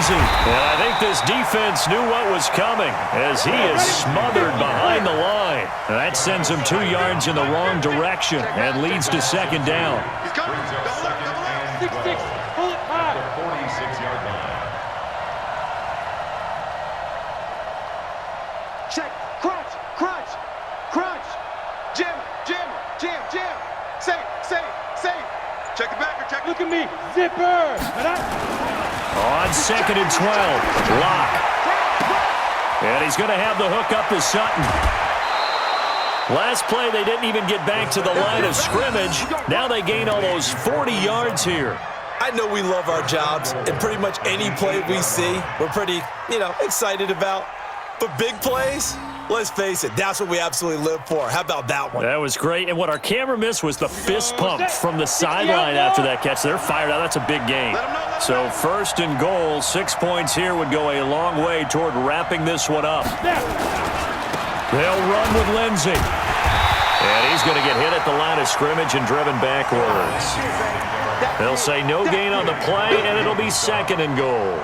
Lindsay. And I think this defense knew what was coming as he is smothered behind the line. And that sends him 2 yards in the wrong direction and leads to second down. 6-6. Pull it high. 46-yard line. Check. Crunch. Crunch. Crunch. Jim. Jim. Jim. Jim. Safe. Safe. Safe. Check it back or check it. Look at me. Zipper. On 2nd and 12. Lock. And he's going to have the hook up to Sutton. Last play, they didn't even get back to the line of scrimmage. Now they gain almost 40 yards here. I know we love our jobs, and pretty much any play we see, we're pretty, excited about. But big plays, let's face it, that's what we absolutely live for. How about that one? That was great. And what our camera missed was the fist pump from the sideline after that catch. They're fired out. That's a big gain. So 1st and goal, 6 points here would go a long way toward wrapping this one up. They'll run with Lindsay. And he's going to get hit at the line of scrimmage and driven backwards. They'll say no gain on the play, and it'll be 2nd and goal.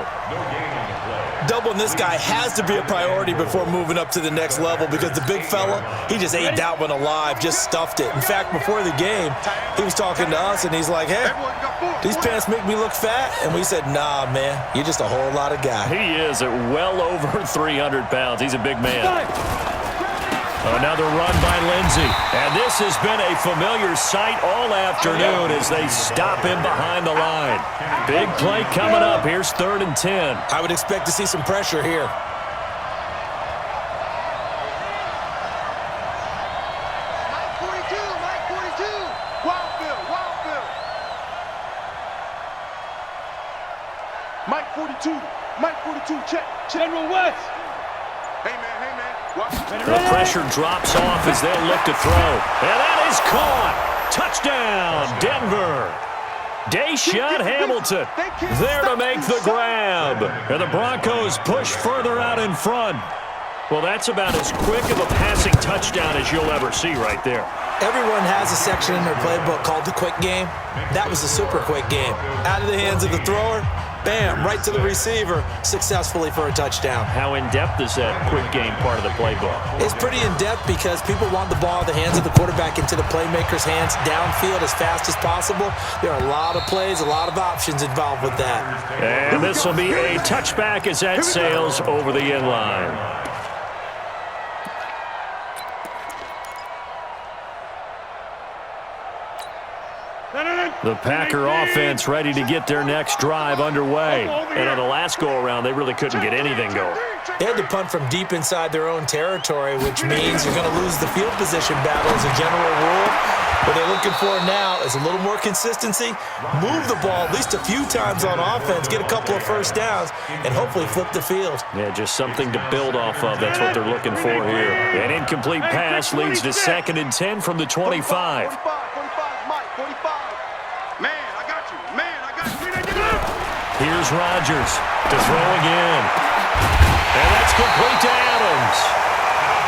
Doubling this guy has to be a priority before moving up to the next level because the big fella, he just ate that one alive, just stuffed it. In fact, before the game, he was talking to us, and he's like, hey, these pants make me look fat. And we said, nah, man, you're just a whole lot of guy. He is at well over 300 pounds. He's a big man. Another run by Lindsay. And this has been a familiar sight all afternoon as they stop him behind the line. Big play coming up. Here's 3rd and 10. I would expect to see some pressure here. Mike 42. Mike 42. Wildville. Wildville. Mike 42. Mike 42. Check. General West. Hey, man. Hey, man. The pressure drops off as they'll look to throw. And that is caught. Touchdown, Denver. Deshaun Hamilton there to make the grab. And the Broncos push further out in front. Well, that's about as quick of a passing touchdown as you'll ever see right there. Everyone has a section in their playbook called the quick game. That was a super quick game. Out of the hands of the thrower, bam, right to the receiver, successfully for a touchdown. How in-depth is that quick game part of the playbook? It's pretty in-depth because people want the ball in the hands of the quarterback into the playmaker's hands downfield as fast as possible. There are a lot of plays, a lot of options involved with that. And this will be a touchback as that sails over the end line. The Packer offense ready to get their next drive underway. And on the last go-around, they really couldn't get anything going. They had to punt from deep inside their own territory, which means you're going to lose the field position battle as a general rule. What they're looking for now is a little more consistency, move the ball at least a few times on offense, get a couple of first downs, and hopefully flip the field. Yeah, just something to build off of. That's what they're looking for here. An incomplete pass leads to 2nd and 10 from the 25. 45, Mike, 45. Man, I got you. Man, I got you. Here's Rodgers to throw again. And that's complete to Adams.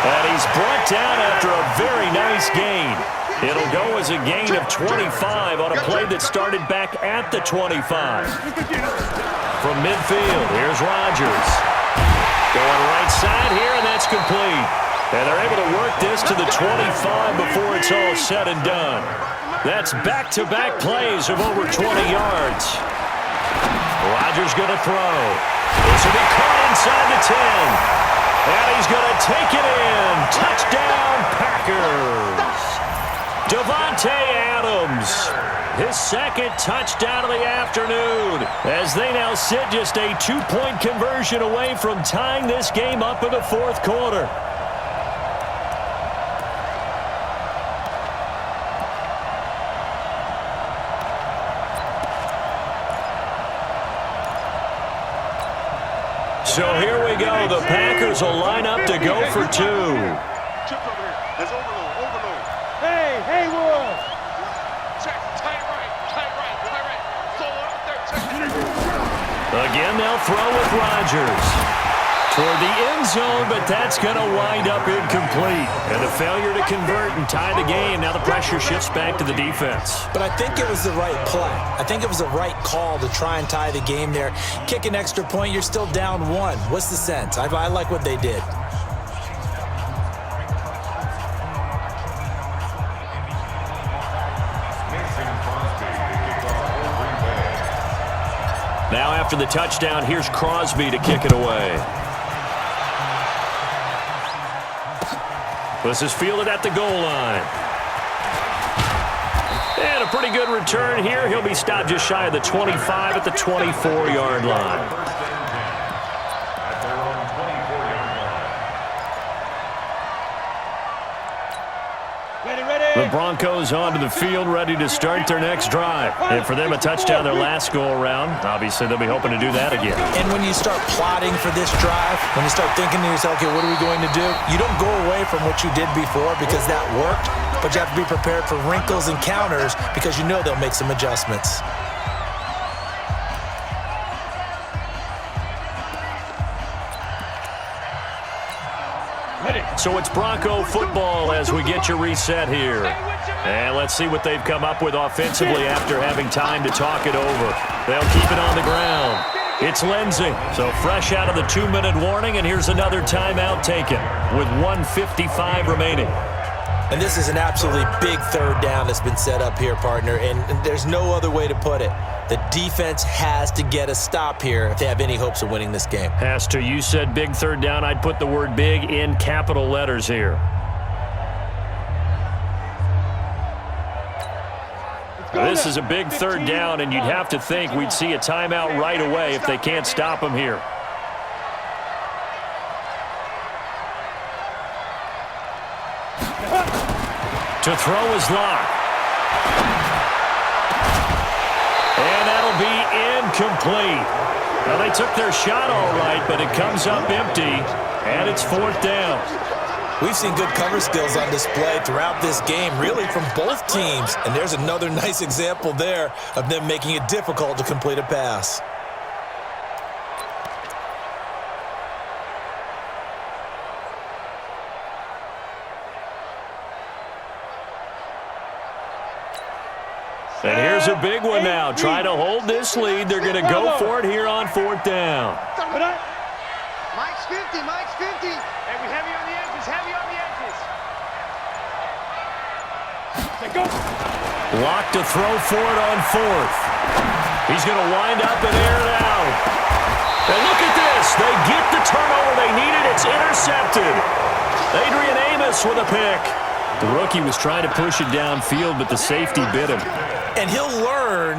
And he's brought down after a very nice gain. It'll go as a gain of 25 on a play that started back at the 25. From midfield, here's Rodgers. Going right side here, and that's complete. And they're able to work this to the 25 before it's all said and done. That's back-to-back plays of over 20 yards. Rodgers going to throw. This will be caught inside the 10. And he's going to take it in. Touchdown, Packers. Davante Adams, his 2nd touchdown of the afternoon, as they now sit just a 2-point conversion away from tying this game up in the 4th quarter. So here we go. The Packers will line up to go for 2. Chip over here. That's overload. Hey, Haywood. Check, tight right. So up there, check. Again, they'll throw with Rodgers. toward the end zone, but that's going to wind up incomplete. And a failure to convert and tie the game. Now the pressure shifts back to the defense. But I think it was the right play. I think it was the right call to try and tie the game there. Kick an extra point, you're still down one. What's the sense? I like what they did. Now after the touchdown, here's Crosby to kick it away. This is fielded at the goal line. And a pretty good return here. He'll be stopped just shy of the 25 at the 24-yard line. The Broncos onto the field, ready to start their next drive. And for them, a touchdown their last go-around. Obviously, they'll be hoping to do that again. And when you start plotting for this drive, when you start thinking to yourself, okay, what are we going to do? You don't go away from what you did before because that worked, but you have to be prepared for wrinkles and counters because you know they'll make some adjustments. So it's Bronco football as we get you reset here. And let's see what they've come up with offensively after having time to talk it over. They'll keep it on the ground. It's Lindsay. So fresh out of the 2-minute warning, and here's another timeout taken with 1:55 remaining. And this is an absolutely big third down that's been set up here, partner, and there's no other way to put it. The defense has to get a stop here if they have any hopes of winning this game. Has to. You said big third down. I'd put the word big in capital letters here. This is a big third down, and you'd have to think we'd see a timeout right away if they can't stop them here. To throw is Locke. And that'll be incomplete. Now, they took their shot all right, but it comes up empty, and it's fourth down. We've seen good cover skills on display throughout this game, really from both teams. And there's another nice example there of them making it difficult to complete a pass. And here's a big one now. Try to hold this lead. They're going to go for it here on fourth down. Mike's 50, Mike's 50. Hey, we heavy on the edges, heavy on the edges. Go. Lock to throw for it on fourth. He's going to wind up and air it out. And look at this. They get the turnover they needed. It's intercepted. Adrian Amos with a pick. The rookie was trying to push it downfield, but the safety bit him. And he'll learn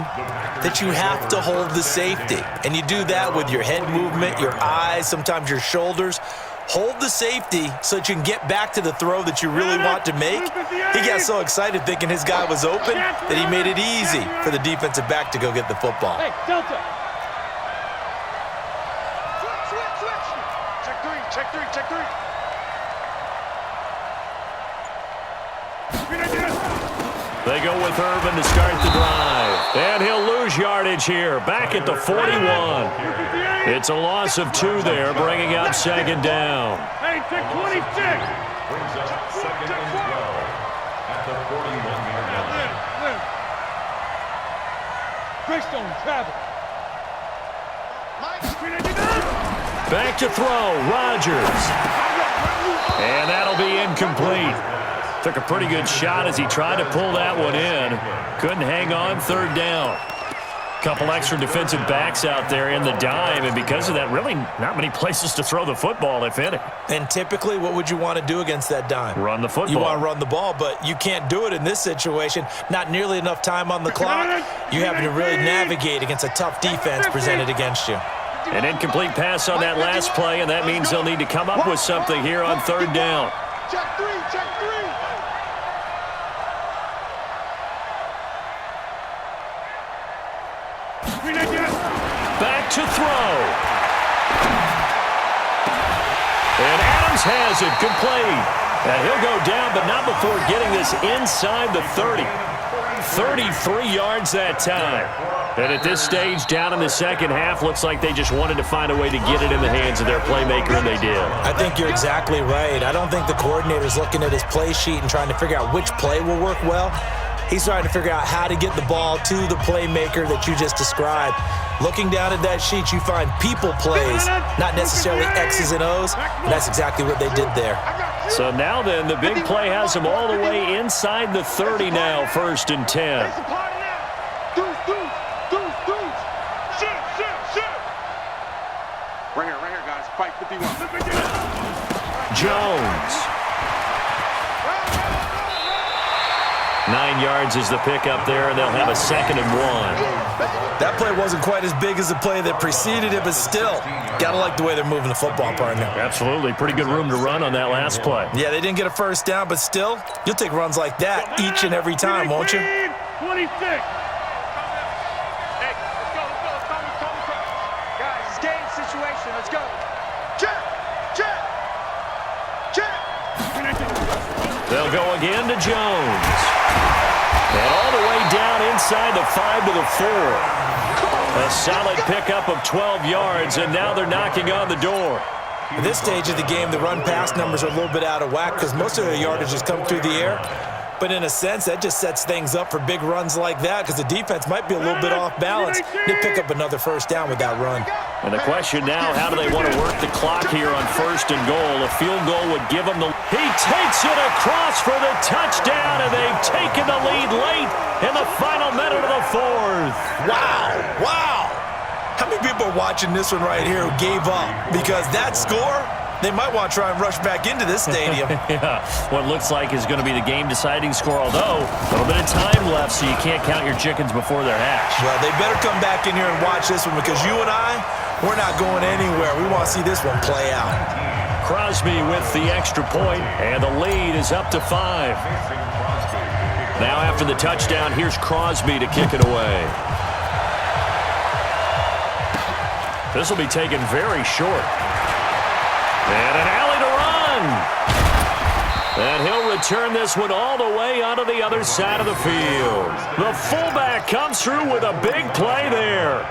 that you have to hold the safety. And you do that with your head movement, your eyes, sometimes your shoulders. Hold the safety so that you can get back to the throw that you really want to make. He got so excited thinking his guy was open that he made it easy for the defensive back to go get the football. Hey, Delta. Switch. Check three. They go with Urban to start the drive. And he'll lose yardage here. Back at the 41. It's a loss of 2 there, bringing up second down. Hey, check 26. Brings up second and 12 at the 41-yard line. Greystone travel. Back to throw, Rodgers. And that'll be incomplete. Took a pretty good shot as he tried to pull that one in. Couldn't hang on, third down. Couple extra defensive backs out there in the dime, and because of that, really not many places to throw the football, if any. And typically, what would you want to do against that dime? Run the football. You want to run the ball, but you can't do it in this situation. Not nearly enough time on the clock. You having to really navigate against a tough defense presented against you. An incomplete pass on that last play, and that means they'll need to come up with something here on third down. Check three. Back to throw. And Adams has it complete. And he'll go down, but not before getting this inside the 30. 33 yards that time. And at this stage, down in the second half, looks like they just wanted to find a way to get it in the hands of their playmaker, and they did. I think you're exactly right. I don't think the coordinator's looking at his play sheet and trying to figure out which play will work well. He's trying to figure out how to get the ball to the playmaker that you just described. Looking down at that sheet, you find people plays, not necessarily X's and O's, and that's exactly what they did there. So now then, the big play has them all the way inside the 30 now, 1st and 10. Right here, guys. Fight 51. Jones. 9 yards is the pickup there, and they'll have a 2nd and 1. That play wasn't quite as big as the play that preceded it, but still, gotta like the way they're moving the football, partner. Absolutely. Pretty good room to run on that last play. Yeah, they didn't get a first down, but still, you'll take runs like that each and every time, won't you? 26. Let's go. Check. They'll go again to Jones. And all the way down inside the 5 to the 4. A solid pickup of 12 yards, and now they're knocking on the door. At this stage of the game, the run-pass numbers are a little bit out of whack because most of their yardage has come through the air. But in a sense, that just sets things up for big runs like that because the defense might be a little bit off balance. They pick up another first down with that run. And the question now, how do they want to work the clock here on 1st and goal? A field goal would give them the... He takes it across for the touchdown, and they've taken the lead late in the final minute of the 4th. Wow. How many people are watching this one right here who gave up? Because that score... They might want to try and rush back into this stadium. Yeah, what looks like is going to be the game-deciding score, although a little bit of time left, so you can't count your chickens before they're hatched. Well, they better come back in here and watch this one because you and I, we're not going anywhere. We want to see this one play out. Crosby with the extra point, and the lead is up to 5. Now after the touchdown, here's Crosby to kick it away. This will be taken very short. And an alley to run. And he'll return this one all the way onto the other side of the field. The fullback comes through with a big play there.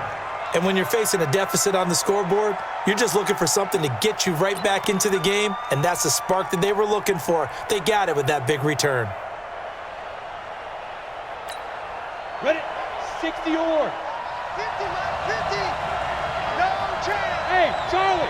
And when you're facing a deficit on the scoreboard, you're just looking for something to get you right back into the game, and that's the spark that they were looking for. They got it with that big return. Ready? 60 or 50, 50. No chance. Hey, Charlie.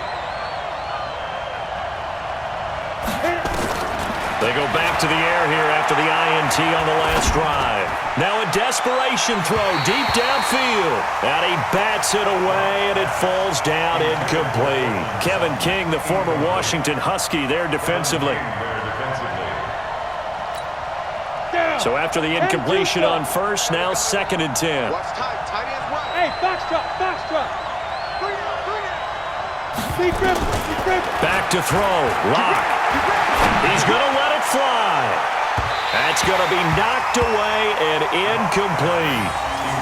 They go back to the air here after the INT on the last drive. Now a desperation throw deep downfield. And he bats it away, and it falls down incomplete. Kevin King, the former Washington Husky, there defensively. So after the incompletion on 1st, now 2nd and 10. Watch tight. Tight ends right. Hey, box truck. Bring it. Deep grip. Back to throw. Lock. He's going to let it fly. That's going to be knocked away and incomplete.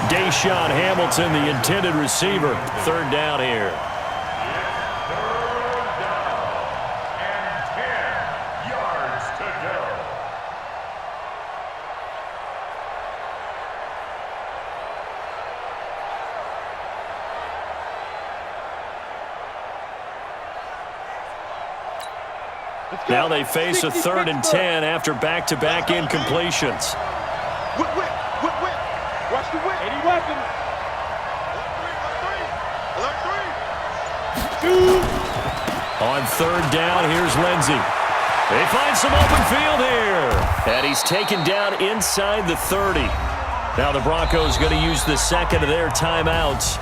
Deshaun Hamilton, the intended receiver. 3rd down here. Third down and 10 yards to go. Now they face a 3rd and 10 after back-to-back incompletions. Whip. Watch the whip. 80 weapons. Alert 3. On 3rd down, here's Lindsey. They find some open field here. And he's taken down inside the 30. Now the Broncos going to use the 2nd of their timeouts.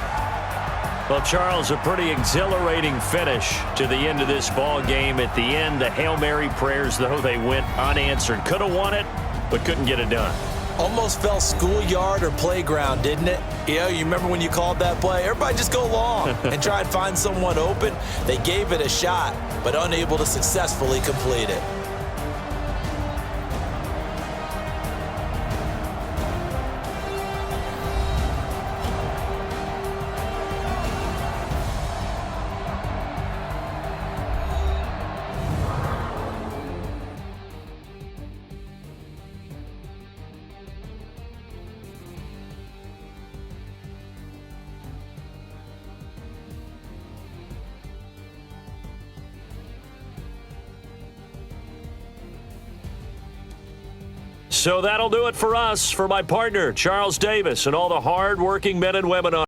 Well, Charles, a pretty exhilarating finish to the end of this ball game. At the end, the Hail Mary prayers, though, they went unanswered. Could have won it, but couldn't get it done. Almost felt schoolyard or playground, didn't it? You remember when you called that play? Everybody just go long and try and find someone open. They gave it a shot, but unable to successfully complete it. So that'll do it for us. For my partner, Charles Davis, and all the hard-working men and women on